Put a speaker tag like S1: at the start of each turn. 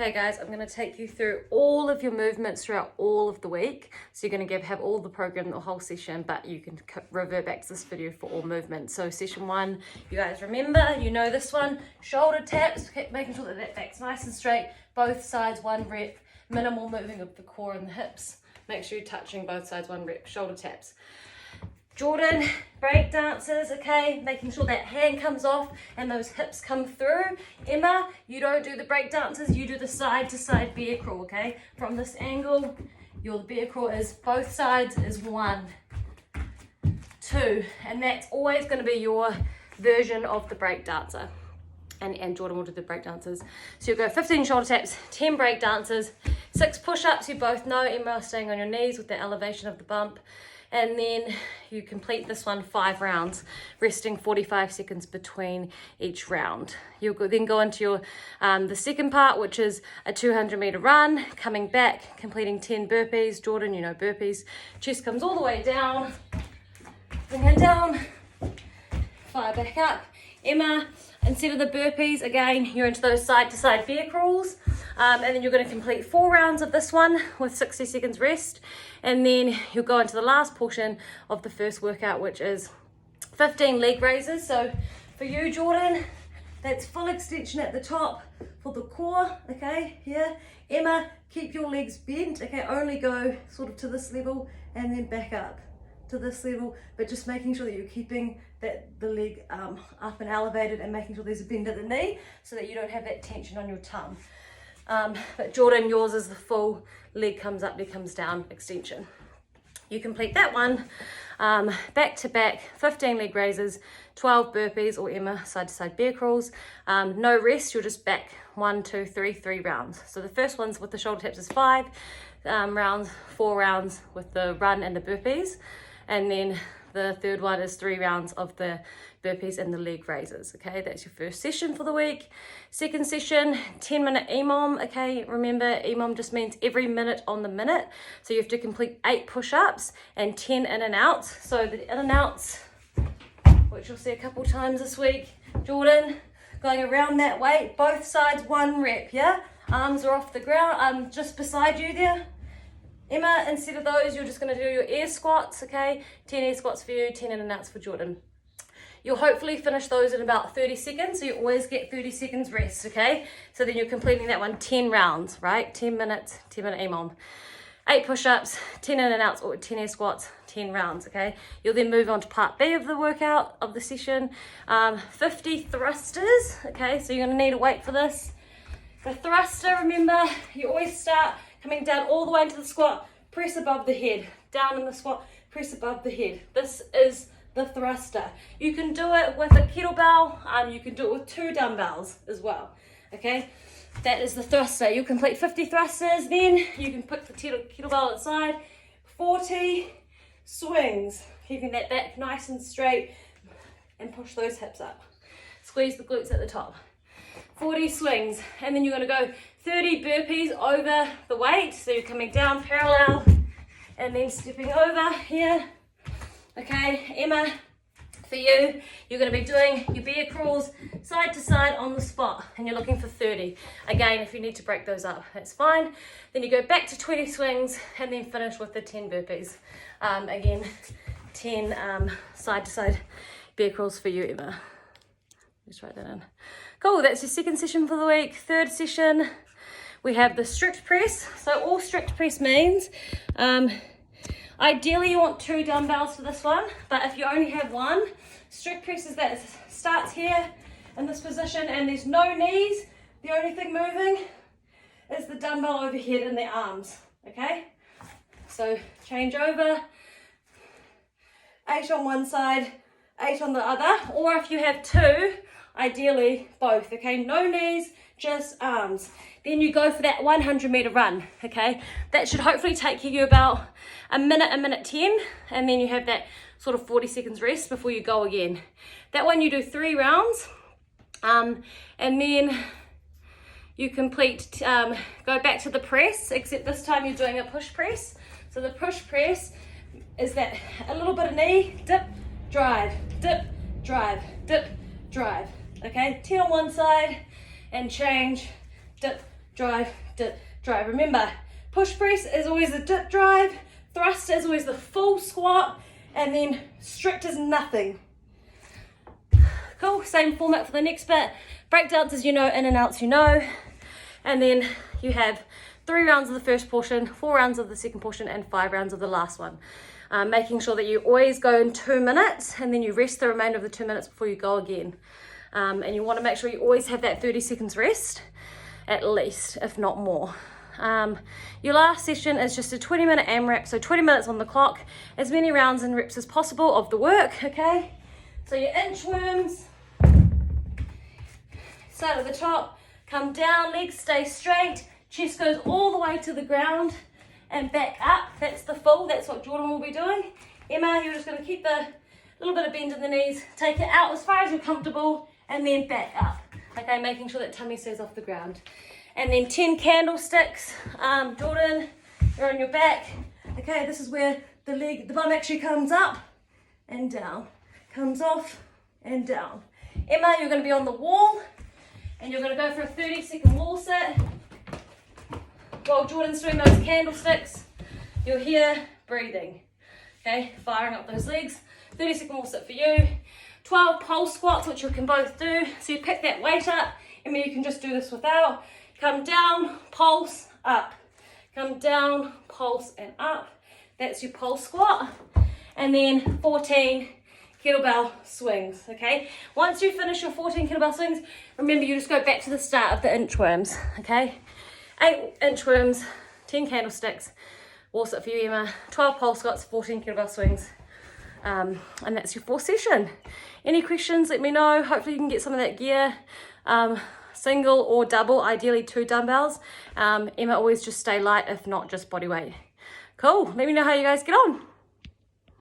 S1: Okay guys, I'm going to take you through all of your movements throughout all of the week. So you're going to have all the program, the whole session, but you can revert back to this video for all movements. So session 1, you guys remember, you know this one, shoulder taps, making sure that that back's nice and straight, both sides 1 rep, minimal moving of the core and the hips. Make sure you're touching both sides 1 rep, shoulder taps. Jordan, break dances, okay, making sure that hand comes off and those hips come through. Emma, you don't do the break dances, you do the side to side bear crawl, okay? From this angle, your bear crawl is both sides is 1, 2, and that's always going to be your version of the break dancer. And Jordan will do the break dances. So you'll go 15 shoulder taps, 10 break dances, 6 push-ups, you both know, Emma staying on your knees with the elevation of the bump. And then you complete this one 5 rounds, resting 45 seconds between each round. You'll then go into your the second part, which is a 200-meter run, coming back, completing 10 burpees. Jordan, you know burpees. Chest comes all the way down, bring it down, fire back up. Emma, instead of the burpees, again, you're into those side-to-side bear crawls. And then you're going to complete 4 rounds of this one with 60 seconds rest. And then you'll go into the last portion of the first workout, which is 15 leg raises. So for you, Jordan, that's full extension at the top for the core, okay, here. Emma, keep your legs bent, okay, only go sort of to this level and then back up to this level, but just making sure that you're keeping the leg up and elevated and making sure there's a bend at the knee so that you don't have that tension on your tongue. But Jordan, yours is the full leg comes up, leg comes down extension. You complete that one back to back, 15 leg raises, 12 burpees, or Emma side to side bear crawls. No rest, you're just back 1, 2, 3, 3 rounds. So the first one's with the shoulder taps is 5 rounds, 4 rounds with the run and the burpees, and then the third one is 3 rounds of the burpees and the leg raises. Okay, that's your first session for the week. Second session, 10-minute EMOM. Okay, remember EMOM just means every minute on the minute. So you have to complete 8 push-ups and 10 in and outs. So the in and outs, which you'll see a couple times this week. Jordan, going around that weight, both sides 1 rep, yeah? Arms are off the ground, just beside you there. Emma, instead of those, you're just going to do your air squats, okay? 10 air squats for you, 10 in and outs for Jordan. You'll hopefully finish those in about 30 seconds, so you always get 30 seconds rest, okay? So then you're completing that one 10 rounds, right? 10 minutes, 10-minute EMOM. 8 push-ups, 10 in and outs, or 10 air squats, 10 rounds, okay? You'll then move on to part B of the workout, of the session. 50 thrusters, okay? So you're going to need a weight for this. The thruster, remember, you always start coming down all the way into the squat, press above the head, down in the squat, press above the head. This is the thruster. You can do it with a kettlebell, you can do it with 2 dumbbells as well, okay? That is the thruster. You'll complete 50 thrusters, then you can put the kettlebell aside, 40 swings, keeping that back nice and straight, and push those hips up. Squeeze the glutes at the top. 40 swings, and then you're going to go 30 burpees over the weight, so you're coming down parallel and then stepping over here. Okay, Emma, for you, you're going to be doing your bear crawls side to side on the spot, and you're looking for 30. Again, if you need to break those up, that's fine. Then you go back to 20 swings and then finish with the 10 burpees. Again, 10 side to side bear crawls for you, Emma. Just write that in. Cool, that's your second session for the week. Third session, we have the strict press. So all strict press means, ideally you want 2 dumbbells for this one, but if you only have 1, strict press is that it starts here in this position and there's no knees. The only thing moving is the dumbbell overhead and the arms, okay? So change over, 8 on one side, 8 on the other, or if you have 2, ideally both, okay? No knees, just arms. Then you go for that 100-meter run, okay? That should hopefully take you about a minute 10, and then you have that sort of 40 seconds rest before you go again. That one you do 3 rounds, and then you complete, go back to the press, except this time you're doing a push press. So the push press is that a little bit of knee, dip, drive, dip, drive, dip, drive. Okay, 10 on one side and change, dip, drive, dip, drive. Remember, push press is always the dip drive, thrust is always the full squat, and then strict is nothing. Cool, same format for the next bit. Breakdowns as you know, in and outs you know. And then you have 3 rounds of the first portion, 4 rounds of the second portion, and 5 rounds of the last one. Making sure that you always go in 2 minutes, and then you rest the remainder of the 2 minutes before you go again. And you want to make sure you always have that 30 seconds rest, at least, if not more. Your last session is just a 20-minute AMRAP, so 20 minutes on the clock, as many rounds and reps as possible of the work, okay? So your inchworms, start at the top, come down, legs stay straight, chest goes all the way to the ground and back up. That's the full, that's what Jordan will be doing. Emma, you're just going to keep the little bit of bend in the knees, take it out as far as you're comfortable, and then back up. Okay, making sure that tummy stays off the ground. And then 10 candlesticks. Jordan, you're on your back. Okay, this is where the bum actually comes up and down, comes off and down. Emma, you're going to be on the wall, and you're going to go for a 30-second wall sit. While Jordan's doing those candlesticks, you're here breathing. Okay, firing up those legs. 30-second wall sit for you. 12 pulse squats, which you can both do. So you pick that weight up, and then you can just do this without. Come down, pulse, up. Come down, pulse, and up. That's your pulse squat. And then 14 kettlebell swings, okay? Once you finish your 14 kettlebell swings, remember you just go back to the start of the inchworms, okay? 8 inchworms, 10 candlesticks, wall sit for you, Emma, 12 pulse squats, 14 kettlebell swings. And that's your 4th session. Any questions, let me know. Hopefully you can get some of that gear. Single or double, ideally 2 dumbbells. Emma, always just stay light, if not just body weight. Cool, let me know how you guys get on.